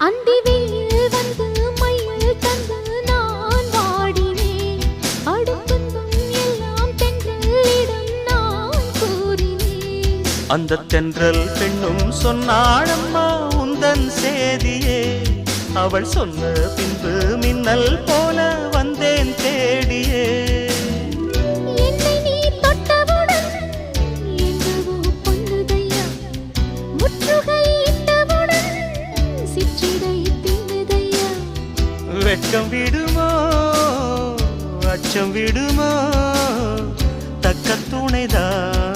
அந்தி வெயில் வந்து மயில் தந்து நான் வாடினேன். அடுத்தும் எல்லாம் தென்றலிடம் நான் கூறினேன். அந்த தென்றல் பெண்ணும் சொன்னாளம்மா உந்தன் சேதியே. அவள் சொன்ன பின்பு மின்னல் போல வந்தேன் தேடியே. என்னை நீ தொட்டவுடன் எங்கவோ பொன்னுதையா. முற்றுகை இட்டவுடன் சிற்றிடை தின்னுதையா. வெட்கம் விடுமோ அச்சம் விடுமோ தக்க துணைதான்